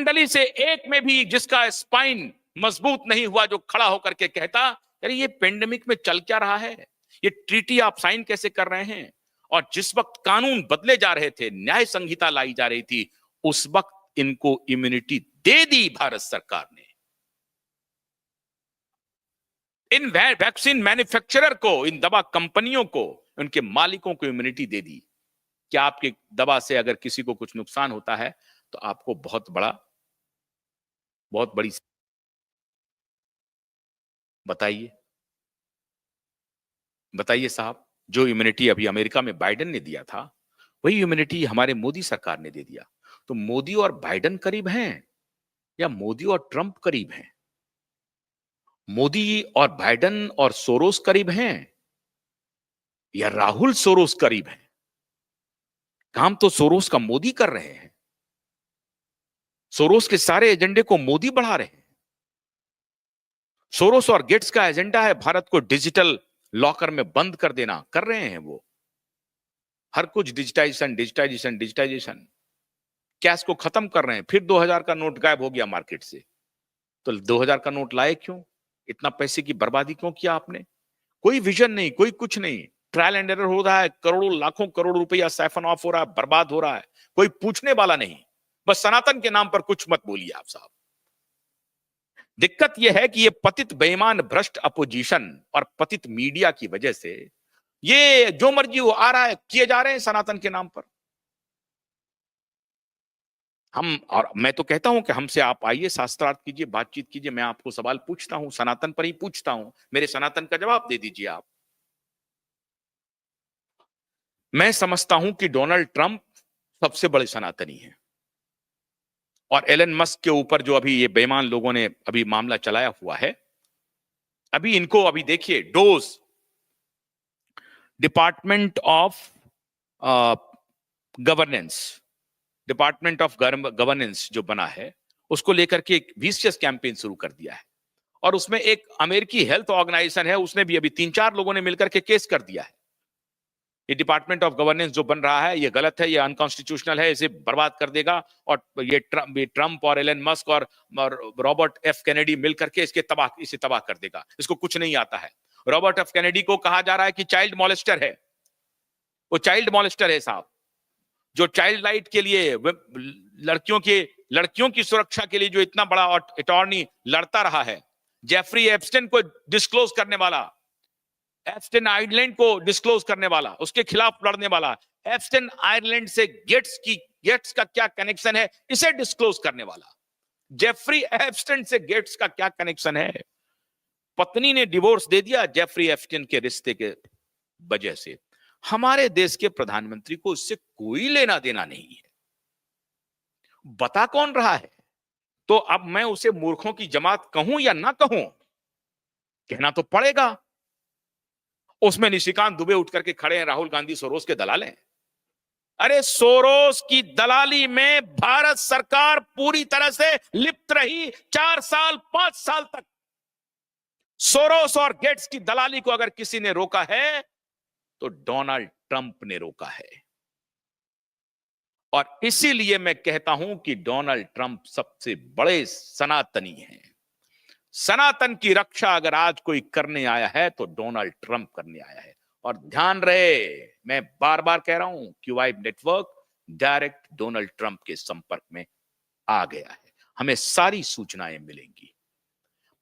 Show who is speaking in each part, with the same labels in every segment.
Speaker 1: मंडली से एक में भी जिसका स्पाइन मजबूत नहीं हुआ, जो खड़ा होकर के कहता अरे ये पेंडेमिक में चल क्या रहा है, ये ट्रीटी आप साइन कैसे कर रहे हैं। और जिस वक्त कानून बदले जा रहे थे, न्याय संहिता लाई जा रही थी, उस वक्त इनको इम्यूनिटी दे दी भारत सरकार ने। इन वैक्सीन मैन्युफैक्चरर को, इन दवा कंपनियों को, उनके मालिकों को इम्यूनिटी दे दी कि आपकी दवा से अगर किसी को कुछ नुकसान होता है तो आपको बहुत बड़ी। बताइए बताइए साहब, जो इम्यूनिटी अभी अमेरिका में बाइडेन ने दिया था, वही इम्यूनिटी हमारे मोदी सरकार ने दे दिया। तो मोदी और बाइडेन करीब हैं या मोदी और ट्रंप करीब हैं? मोदी और बाइडेन और सोरोस करीब हैं या राहुल सोरोस करीब हैं? काम तो सोरोस का मोदी कर रहे हैं। सोरोस के सारे एजेंडे को मोदी बढ़ा रहे हैं। सोरोस और गेट्स का एजेंडा है भारत को डिजिटल लॉकर में बंद कर देना, कर रहे हैं वो। हर कुछ डिजिटाइजेशन डिजिटाइजेशन डिजिटाइजेशन, कैश को खत्म कर रहे हैं। फिर 2000 का नोट गायब हो गया मार्केट से। तो 2000 का नोट लाए क्यों? इतना पैसे की बर्बादी क्यों किया आपने? कोई विजन नहीं, कोई कुछ नहीं। ट्रायल एंड एरर हो रहा है, करोड़ों लाखों करोड़ रुपया साइफन ऑफ हो रहा है, बर्बाद हो रहा है, कोई पूछने वाला नहीं। बस सनातन के नाम पर कुछ मत बोलिए आप साहब। दिक्कत यह है कि ये पतित बेईमान भ्रष्ट अपोजिशन और पतित मीडिया की वजह से ये जो मर्जी हो आ रहा है, किए जा रहे हैं सनातन के नाम पर। मैं तो कहता हूं कि हमसे आप आइए, शास्त्रार्थ कीजिए, बातचीत कीजिए, मैं आपको सवाल पूछता हूं, सनातन पर ही पूछता हूं, मेरे सनातन का जवाब दे दीजिए आप। मैं समझता हूं कि डोनाल्ड ट्रंप सबसे बड़े सनातनी हैं, और एलन मस्क के ऊपर जो अभी ये बेईमान लोगों ने अभी मामला चलाया हुआ है, अभी इनको अभी देखिए, dose department of governance department of governance जो बना है, उसको लेकर के एक विशियस कैंपेन शुरू कर दिया है। और उसमें एक अमेरिकी हेल्थ ऑर्गेनाइजेशन है, उसने भी अभी 3-4 लोगों ने मिलकर के केस कर दिया है। ये डिपार्टमेंट ऑफ गवर्नेंस जो बन रहा है, ये गलत है, ये अनकॉन्स्टिट्यूशनल है, इसे बर्बाद कर देगा। और ये ट्रंप और एलन मस्क और रॉबर्ट एफ कैनेडी मिलकर के इसे तबाह कर देगा। इसको कुछ नहीं आता है। रॉबर्ट एफ कैनेडी को कहा जा रहा है कि चाइल्ड मॉलेस्टर है, वो चाइल्ड मॉलेस्टर है साहब, जो चाइल्ड राइट के लिए, लड़कियों की सुरक्षा के लिए जो इतना बड़ा अटॉर्नी लड़ता रहा है। जेफरी एप्स्टेन को डिस्क्लोज करने वाला, एप्स्टेन आइलैंड को डिस्क्लोज करने वाला, उसके खिलाफ लड़ने वाला, एप्स्टेन आइलैंड से गेट्स का क्या कनेक्शन है, इसे डिस्क्लोज करने वाला। जेफरी एप्स्टेन से गेट्स का क्या कनेक्शन है? पत्नी ने डिवोर्स दे दिया जेफरी एप्स्टेन के रिश्ते के वजह से। हमारे देश के प्रधानमंत्री को इससे कोई लेना देना नहीं है। बता कौन रहा है? तो अब मैं उसे मूर्खों की जमात कहूं या ना कहूं, कहना तो पड़ेगा। उसमें निशिकांत दुबे उठ करके खड़े हैं, राहुल गांधी सोरोस के दलाल हैं। अरे सोरोस की दलाली में भारत सरकार पूरी तरह से लिप्त रही 4 साल 5 साल तक। सोरोस और गेट्स की दलाली को अगर किसी ने रोका है तो डोनाल्ड ट्रंप ने रोका है। और इसीलिए मैं कहता हूं कि डोनाल्ड ट्रंप सबसे बड़े सनातनी हैं। सनातन की रक्षा अगर आज कोई करने आया है तो डोनाल्ड ट्रंप करने आया है। और ध्यान रहे, मैं बार बार कह रहा हूं, QI network direct Donald Trump के संपर्क में आ गया है। हमें सारी सूचनाएं मिलेंगी,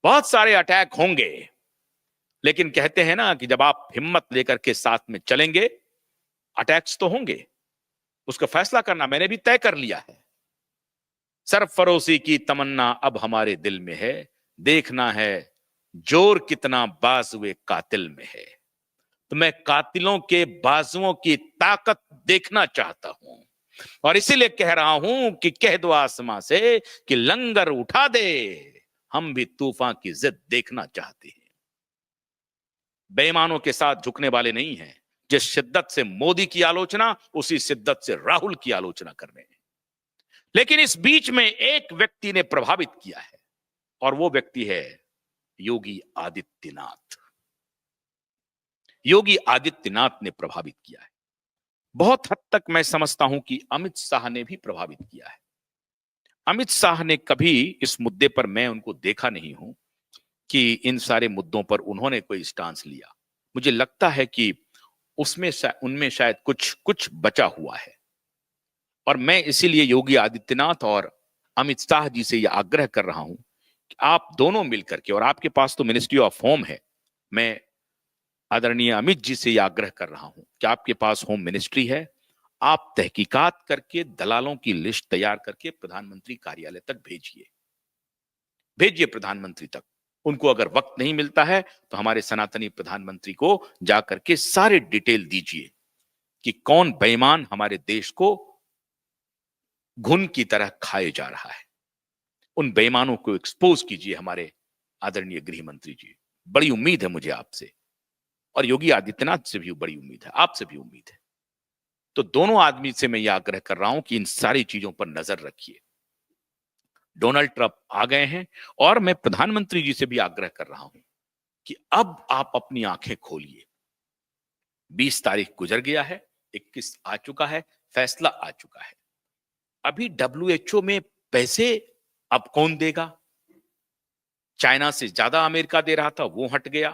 Speaker 1: बहुत सारे अटैक होंगे, लेकिन कहते हैं ना कि जब आप हिम्मत लेकर के साथ में चलेंगे, अटैक्स तो होंगे, उसका फैसला करना मैंने भी तय कर लिया है। सरफरोशी की तमन्ना अब हमारे दिल में है, देखना है जोर कितना बाजुए कातिल में है। तो मैं कातिलों के बाजुओं की ताकत देखना चाहता हूं, और इसीलिए कह रहा हूं कि कह दो आसमां से कि लंगर उठा दे, हम भी तूफान की जिद देखना चाहते हैं। बेईमानों के साथ झुकने वाले नहीं हैं। जिस शिद्दत से मोदी की आलोचना, उसी शिद्दत से राहुल की आलोचना कर रहे हैं। लेकिन इस बीच में एक व्यक्ति ने प्रभावित किया है, और वो व्यक्ति है योगी आदित्यनाथ। योगी आदित्यनाथ ने प्रभावित किया है। बहुत हद तक मैं समझता हूं कि अमित शाह ने भी प्रभावित किया है। अमित शाह ने कभी इस मुद्दे पर मैं उनको देखा नहीं हूं कि इन सारे मुद्दों पर उन्होंने कोई स्टांस लिया। मुझे लगता है कि उनमें शायद कुछ कुछ बचा हुआ है। और मैं इसीलिए योगी आदित्यनाथ और अमित शाह जी से यह आग्रह कर रहा हूं कि आप दोनों मिलकर के, और आपके पास तो मिनिस्ट्री ऑफ होम है, मैं आदरणीय अमित जी से यह आग्रह कर रहा हूं कि आपके पास होम मिनिस्ट्री है, आप तहकीकात करके दलालों की लिस्ट तैयार करके प्रधानमंत्री कार्यालय तक भेजिए प्रधानमंत्री तक। उनको अगर वक्त नहीं मिलता है तो हमारे सनातनी प्रधानमंत्री को जाकर के सारे डिटेल दीजिए कि कौन बेईमान हमारे देश को घुन की तरह खाए जा रहा है। उन बेईमानों को एक्सपोज कीजिए हमारे आदरणीय गृह मंत्री जी। बड़ी उम्मीद है मुझे आपसे, और योगी आदित्यनाथ से भी बड़ी उम्मीद है, आपसे भी उम्मीद है। तो दोनों आदमी से मैं यह आग्रह कर रहा हूं कि इन सारी चीजों पर नजर रखिए। डोनाल्ड ट्रंप आ गए हैं, और मैं प्रधानमंत्री जी से भी आग्रह कर रहा हूं कि अब आप अपनी आंखें खोलिए। 20 तारीख गुजर गया है, 21 आ चुका है, फैसला आ चुका है। अभी डब्ल्यूएचओ में पैसे अब कौन देगा? चाइना से ज्यादा अमेरिका दे रहा था, वो हट गया,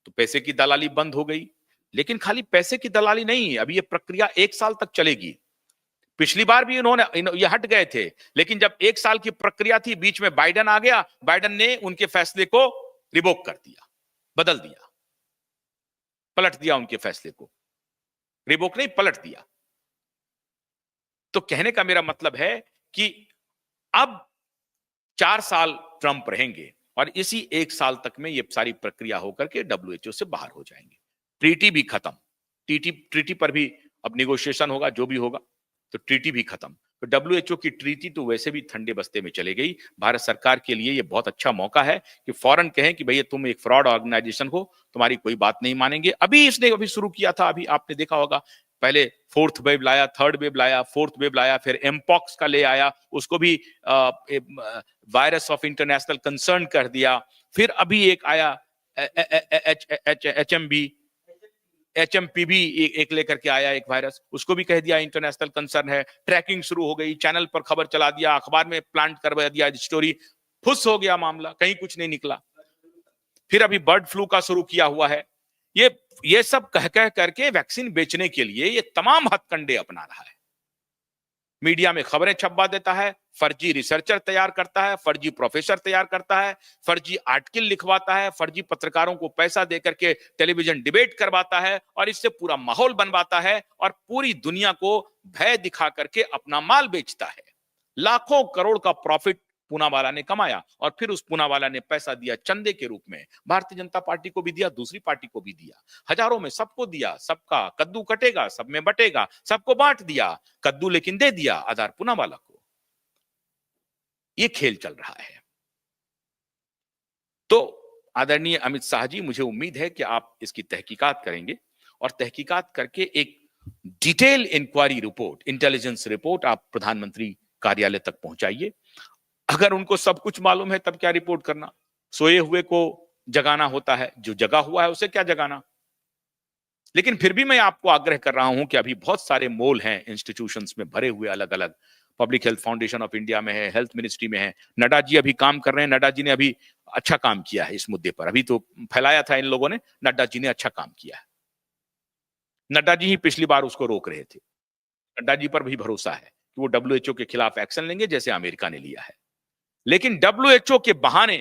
Speaker 1: तो पैसे की दलाली बंद हो गई। लेकिन खाली पैसे की दलाली नहीं, अभी ये प्रक्रिया 1 साल तक चलेगी। पिछली बार भी ये हट गए थे, लेकिन जब 1 साल की प्रक्रिया थी, बीच में बाइडेन आ गया, बाइडेन ने उनके फैसले को रिवोक कर दिया, बदल दिया, पलट दिया उनके फैसले को। रिवोक नहीं, पलट दिया। तो कहने का मेरा मतलब है कि अब 4 साल ट्रंप रहेंगे, और इसी 1 साल तक में ये सारी प्रक्रिया होकर के डब्ल्यूएचओ से बाहर हो जाएंगे। ट्रीटी भी खत्म, ट्रीटी पर भी अब निगोशिएशन होगा, जो भी होगा, तो ट्रीटी भी खत्म। तो डब्ल्यूएचओ की ट्रीटी तो वैसे भी ठंडे बस्ते में चले गई। भारत सरकार के लिए ये बहुत अच्छा मौका है कि फौरन कहें कि भैया तुम एक फ्रॉड ऑर्गेनाइजेशन हो, तुम्हारी कोई बात नहीं मानेंगे। अभी इसने अभी शुरू किया था, अभी आपने देखा होगा, पहले 4th वेव लाया, 3rd वेव लाया, 4th वेव लाया, फिर एमपॉक्स का ले आया, उसको भी वायरस ऑफ इंटरनेशनल कंसर्न कर दिया। फिर अभी एक आया एचएमपी भी एक लेकर के आया, एक वायरस, उसको भी कह दिया इंटरनेशनल कंसर्न है। ट्रैकिंग शुरू हो गई, चैनल पर खबर चला दिया, अखबार में प्लांट करवा दिया स्टोरी, फुस हो गया मामला, कहीं कुछ नहीं निकला। फिर अभी बर्ड फ्लू का शुरू किया हुआ है। ये सब कह कह करके वैक्सीन बेचने के लिए ये तमाम हथकंडे अपना रहा है। मीडिया में खबरें छपवा देता है, फर्जी रिसर्चर तैयार करता है, फर्जी प्रोफेसर तैयार करता है, फर्जी आर्टिकल लिखवाता है, फर्जी पत्रकारों को पैसा देकर के टेलीविजन डिबेट करवाता है, और इससे पूरा माहौल बनवाता है, और पूरी दुनिया को भय दिखा करके अपना माल बेचता है। लाखों करोड़ का प्रॉफिट पूनावाला ने कमाया, और फिर उस पूनावाला ने पैसा दिया चंदे के रूप में। भारतीय जनता पार्टी को भी दिया, दूसरी पार्टी को भी दिया, हजारों में सबको दिया। सबका कद्दू कटेगा, सब में बटेगा, सबको बांट दिया कद्दू, लेकिन दे दिया आधार पूनावाला को। ये खेल चल रहा है। तो आदरणीय अमित शाह जी, मुझे उम्मीद है कि आप इसकी तहकीकात करेंगे, और तहकीकात करके एक detail inquiry report, intelligence report आप प्रधानमंत्री कार्यालय तक पहुंचाइए। अगर उनको सब कुछ मालूम है तब क्या रिपोर्ट करना? सोए हुए को जगाना होता है, जो जगा हुआ है उसे क्या जगाना? लेकिन फिर भी मैं आपको आग्रह कर रहा हूं कि अभी बहुत सारे मोल हैं इंस्टीट्यूशंस में भरे हुए, अलग अलग। Public health foundation of India में है, हेल्थ मिनिस्ट्री में है, नड्डा जी अभी काम कर रहे हैं। नड्डा जी ने अभी अच्छा काम किया है इस मुद्दे पर। अभी तो फैलाया था इन लोगों ने, नड्डा जी ने अच्छा काम किया है। नड्डा जी ही पिछली बार उसको रोक रहे थे। नड्डा जी पर भी भरोसा है कि वो डब्ल्यूएचओ के खिलाफ एक्शन लेंगे, जैसे अमेरिका ने लिया है। लेकिन डब्ल्यूएचओ के बहाने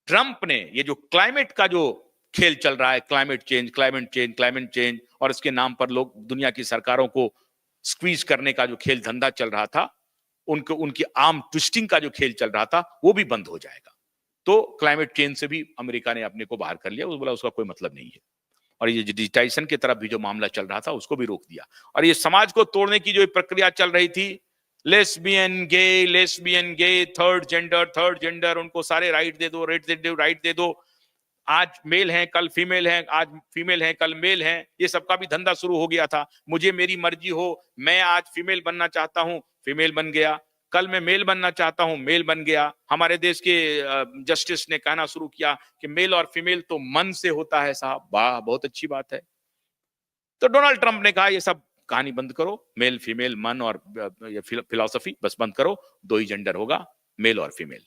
Speaker 1: ट्रंप ने ये जो क्लाइमेट का जो खेल चल रहा है, क्लाइमेट चेंज, और इसके नाम पर लोग दुनिया की सरकारों को स्क्वीज करने का जो खेल धंधा चल रहा था, उनकी आर्म ट्विस्टिंग का जो खेल चल रहा था, वो भी बंद हो जाएगा। तो क्लाइमेट चेंज से भी अमेरिका ने अपने को बाहर कर लिया, बोला उसका कोई मतलब नहीं है। और ये डिजिटाइजेशन की तरफ भी जो मामला चल रहा था, उसको भी रोक दिया। और ये समाज को तोड़ने की जो प्रक्रिया चल रही थी, लेस्बियन गे, थर्ड जेंडर, उनको सारे राइट दे दो। आज मेल हैं, कल फीमेल हैं, आज फीमेल हैं, कल मेल हैं। ये सबका भी धंधा शुरू हो गया था। मुझे मेरी मर्जी हो, मैं आज फीमेल बनना चाहता हूं, फीमेल बन गया। कल मैं मेल बनना चाहता हूं, मेल बन गया। हमारे देश के जस्टिस ने कहना शुरू किया कि मेल और फीमेल तो मन से होता है साहब। वाह, बहुत अच्छी बात है। तो डोनाल्ड ट्रंप ने कहा ये सब कहानी बंद करो, मेल फीमेल मन और फिलॉसफी बस बंद करो, 2 ही जेंडर होगा, मेल और फीमेल,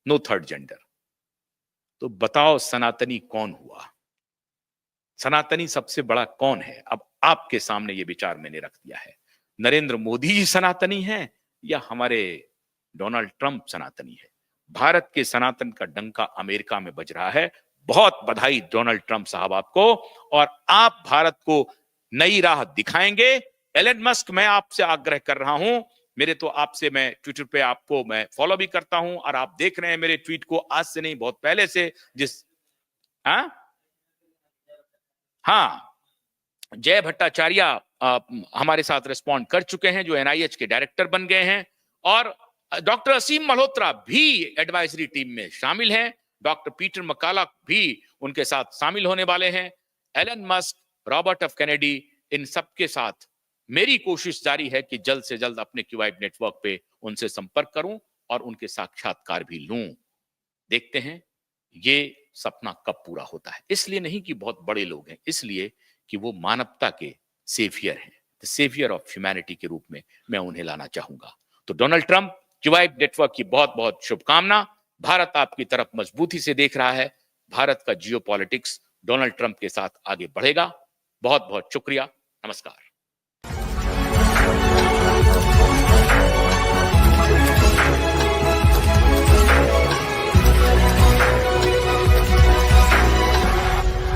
Speaker 1: नो थर्ड जेंडर। तो बताओ सनातनी कौन हुआ? सनातनी सबसे बड़ा कौन है? अब आपके सामने ये विचार मैंने रख दिया है। नरेंद्र मोदी जी सनातनी हैं या हमारे डोनाल्ड ट्रंप सनातनी है? भारत के सनातन का डंका अमेरिका में बज रहा है। बहुत बधाई डोनाल्ड ट्रंप साहब आपको, और आप भारत को नई राह दिखाएंगे। एलन मस्क, मैं आपसे आग्रह कर रहा हूं, मेरे तो आपसे, मैं ट्विटर पे आपको मैं फॉलो भी करता हूं और आप देख रहे हैं मेरे ट्वीट को, आज से नहीं बहुत पहले से, जिस हाँ हाँ जय भट्टाचार्य हमारे साथ रिस्पॉन्ड कर चुके हैं, जो एनआईएच के डायरेक्टर बन गए हैं, और डॉक्टर असीम मल्होत्रा भी एडवाइजरी टीम में शामिल हैं, डॉक्टर पीटर मकाला भी उनके साथ शामिल होने वाले हैं, Elon Musk, Robert F Kennedy, इन सबके साथ मेरी कोशिश जारी है कि जल्द से जल्द अपने क्यूआइड नेटवर्क पे उनसे संपर्क करूं और उनके साक्षात्कार भी लूं। देखते हैं ये सपना कब पूरा होता है। इसलिए नहीं कि बहुत बड़े लोग हैं, इसलिए कि वो मानवता के सेवियर हैं, द सेवियर ऑफ ह्यूमैनिटी के रूप में मैं उन्हें लाना चाहूंगा। तो डोनाल्ड ट्रंप, क्यूआइड नेटवर्क की बहुत बहुत शुभकामना। भारत आपकी तरफ मजबूती से देख रहा है। भारत का जियोपॉलिटिक्स डोनाल्ड ट्रंप के साथ आगे बढ़ेगा। बहुत बहुत शुक्रिया। नमस्कार।